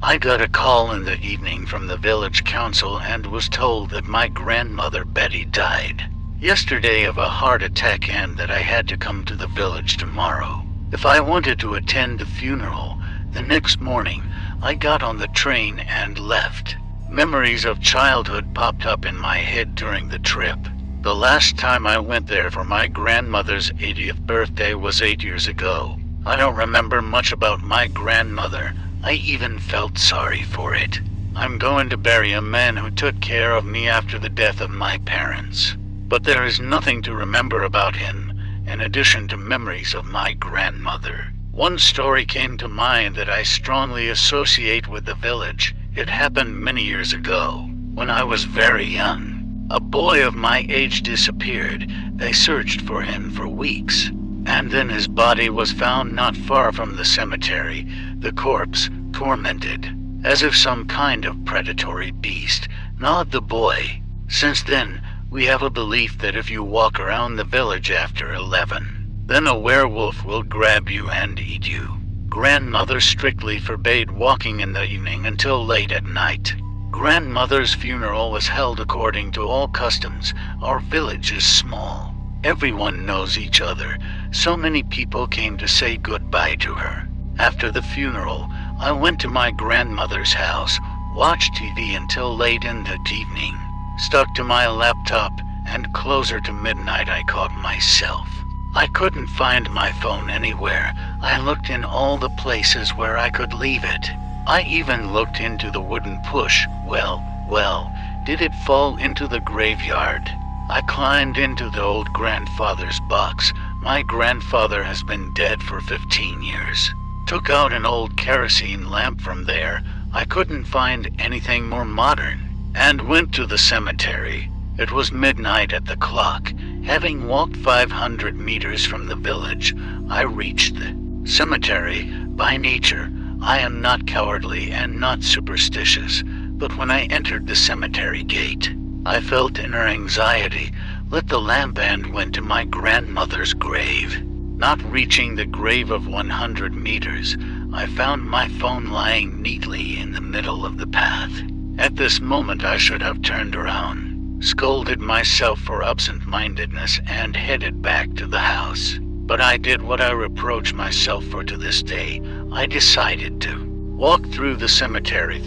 I got a call in the evening from the village council and was told that my grandmother Betty died yesterday of a heart attack and that I had to come to the village tomorrow if I wanted to attend the funeral. The next morning, I got on the train and left. Memories of childhood popped up in my head during the trip. The last time I went there for my grandmother's 80th birthday was 8 years ago. I don't remember much about my grandmother. I even felt sorry for it. I'm going to bury a man who took care of me after the death of my parents. But there is nothing to remember about him, in addition to memories of my grandmother. One story came to mind that I strongly associate with the village. It happened many years ago, when I was very young. A boy of my age disappeared. They searched for him for weeks, and then his body was found not far from the cemetery, the corpse tormented, as if some kind of predatory beast gnawed the boy. Since then, we have a belief that if you walk around the village after 11, then a werewolf will grab you and eat you. Grandmother strictly forbade walking in the evening until late at night. Grandmother's funeral was held according to all customs. Our village is small. Everyone knows each other. So many people came to say goodbye to her. After the funeral, I went to my grandmother's house, watched TV until late in the evening, stuck to my laptop, and closer to midnight I caught myself. I couldn't find my phone anywhere. I looked in all the places where I could leave it. I even looked into the wooden push. Well, did it fall into the graveyard? I climbed into the old grandfather's box. My grandfather has been dead for 15 years. Took out an old kerosene lamp from there. I couldn't find anything more modern, and went to the cemetery. It was midnight at the clock. Having walked 500 meters from the village, I reached the cemetery. By nature, I am not cowardly and not superstitious, but when I entered the cemetery gate, I felt inner anxiety, lit the lamp and went to my grandmother's grave. Not reaching the grave of 100 meters, I found my phone lying neatly in the middle of the path. At this moment I should have turned around, scolded myself for absent-mindedness, and headed back to the house. But I did what I reproach myself for to this day. I decided to walk through the cemetery.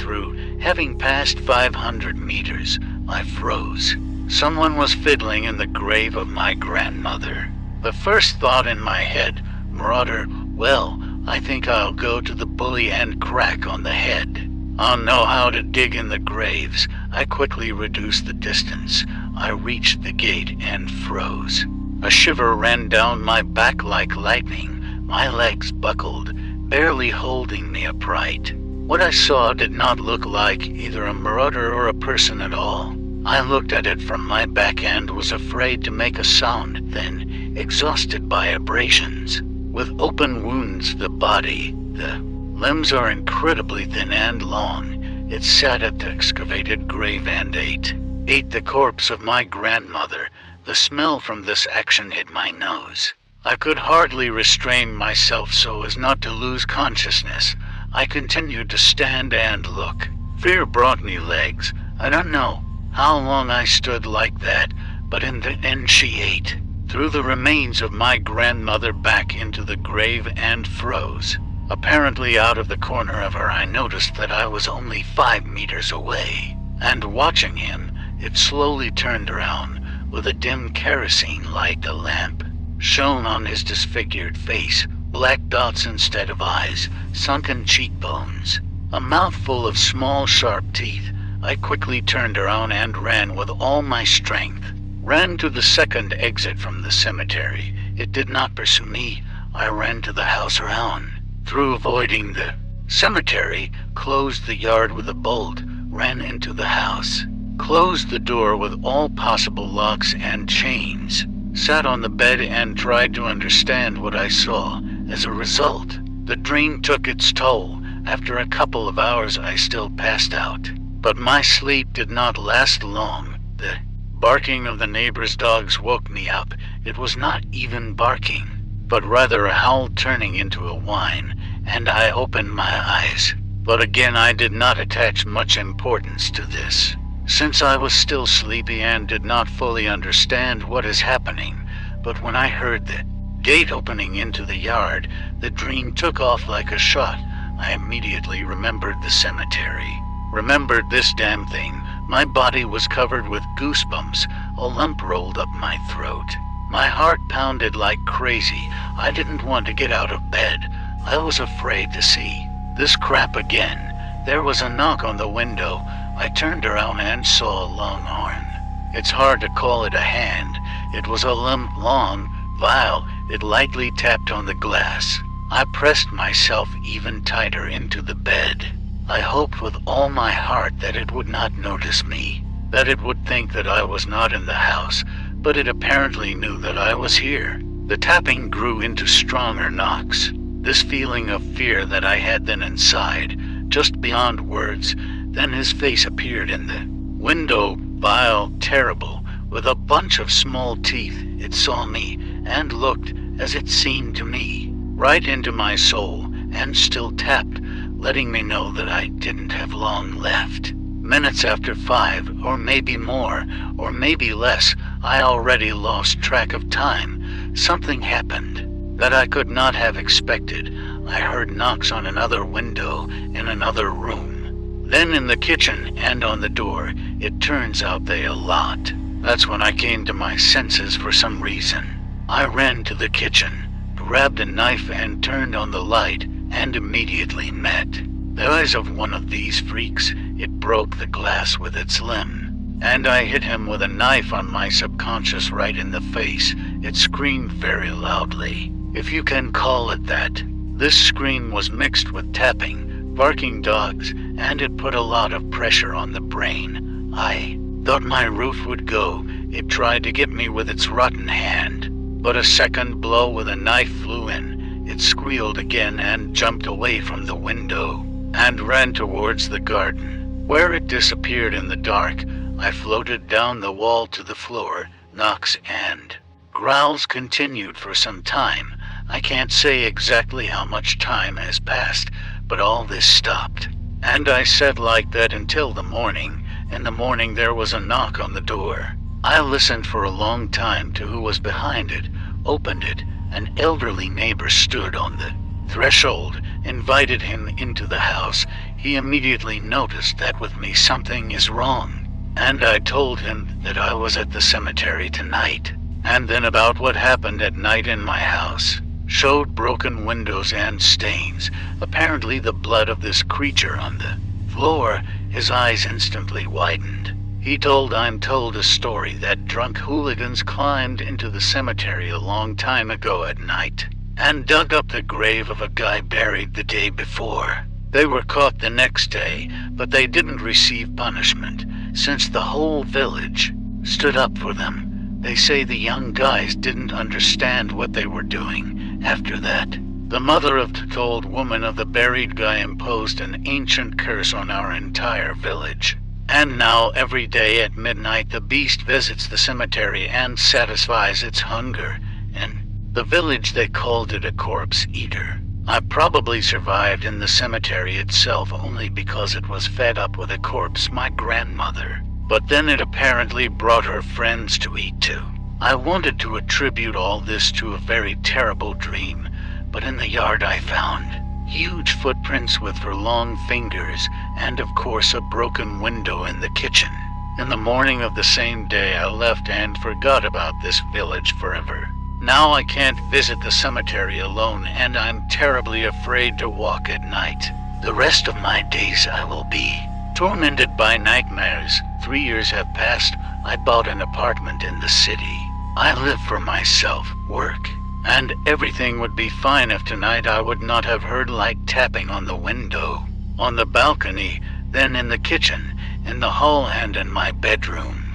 Having passed 500 meters, I froze. Someone was fiddling in the grave of my grandmother. The first thought in my head, marauder, well, I think I'll go to the bully and crack on the head. I'll know how to dig in the graves. I quickly reduced the distance. I reached the gate and froze. A shiver ran down my back like lightning. My legs buckled, barely holding me upright. What I saw did not look like either a marauder or a person at all. I looked at it from my back and was afraid to make a sound, then, exhausted by abrasions. With open wounds, the limbs are incredibly thin and long. It sat at the excavated grave and ate the corpse of my grandmother. The smell from this action hit my nose. I could hardly restrain myself so as not to lose consciousness. I continued to stand and look. Fear brought me legs. I don't know how long I stood like that, but in the end she ate. Threw the remains of my grandmother back into the grave and froze. Apparently out of the corner of her I noticed that I was only 5 meters away, and watching him, it slowly turned around. With a dim kerosene light, the lamp shone on his disfigured face, black dots instead of eyes, sunken cheekbones, a mouthful of small sharp teeth. I quickly turned around and ran with all my strength. Ran to the second exit from the cemetery. It did not pursue me. I ran to the house around. Through avoiding the cemetery, closed the yard with a bolt, ran into the house, closed the door with all possible locks and chains, sat on the bed and tried to understand what I saw. As a result, the dream took its toll. After a couple of hours I still passed out. But my sleep did not last long. The barking of the neighbor's dogs woke me up. It was not even barking, but rather a howl turning into a whine, and I opened my eyes. But again, I did not attach much importance to this, since I was still sleepy and did not fully understand what is happening. But when I heard the gate opening into the yard, the dream took off like a shot. I immediately remembered the cemetery. Remembered this damn thing. My body was covered with goosebumps. A lump rolled up my throat. My heart pounded like crazy. I didn't want to get out of bed. I was afraid to see this crap again. There was a knock on the window. I turned around and saw a long arm. It's hard to call it a hand. It was a limp, long, vile. It lightly tapped on the glass. I pressed myself even tighter into the bed. I hoped with all my heart that it would not notice me, that it would think that I was not in the house, but it apparently knew that I was here. The tapping grew into stronger knocks. This feeling of fear that I had then inside, just beyond words. Then his face appeared in the window, vile, terrible, with a bunch of small teeth. It saw me and looked, as it seemed to me, right into my soul, and still tapped, letting me know that I didn't have long left. Minutes after 5, or maybe more, or maybe less, I already lost track of time. Something happened that I could not have expected. I heard knocks on another window in another room, then in the kitchen and on the door. It turns out they a lot. That's when I came to my senses for some reason. I ran to the kitchen, grabbed a knife and turned on the light, and immediately met the eyes of one of these freaks. It broke the glass with its limb, and I hit him with a knife on my subconscious right in the face. It screamed very loudly, if you can call it that. This scream was mixed with tapping, barking dogs, and it put a lot of pressure on the brain. I thought my roof would go. It tried to get me with its rotten hand, but a second blow with a knife flew in. It squealed again and jumped away from the window and ran towards the garden, where it disappeared in the dark. I floated down the wall to the floor. Knocks and growls continued for some time. I can't say exactly how much time has passed, but all this stopped, and I sat like that until the morning. In the morning there was a knock on the door. I listened for a long time to who was behind it, opened it. An elderly neighbor stood on the threshold, invited him into the house. He immediately noticed that with me something is wrong, and I told him that I was at the cemetery tonight, and then about what happened at night in my house. Showed broken windows and stains, apparently the blood of this creature on the floor. His eyes instantly widened. I'm told a story that drunk hooligans climbed into the cemetery a long time ago at night and dug up the grave of a guy buried the day before. They were caught the next day, but they didn't receive punishment, since the whole village stood up for them. They say the young guys didn't understand what they were doing. After that, the mother of the old woman of the buried guy imposed an ancient curse on our entire village. And now every day at midnight the beast visits the cemetery and satisfies its hunger. In the village they called it a corpse eater. I probably survived in the cemetery itself only because it was fed up with a corpse, my grandmother. But then it apparently brought her friends to eat too. I wanted to attribute all this to a very terrible dream, but in the yard I found huge footprints with her long fingers, and of course a broken window in the kitchen. In the morning of the same day I left and forgot about this village forever. Now I can't visit the cemetery alone, and I'm terribly afraid to walk at night. The rest of my days I will be tormented by nightmares. 3 years have passed. I bought an apartment in the city. I live for myself, work, and everything would be fine if tonight I would not have heard light tapping on the window, on the balcony, then in the kitchen, in the hall, and in my bedroom.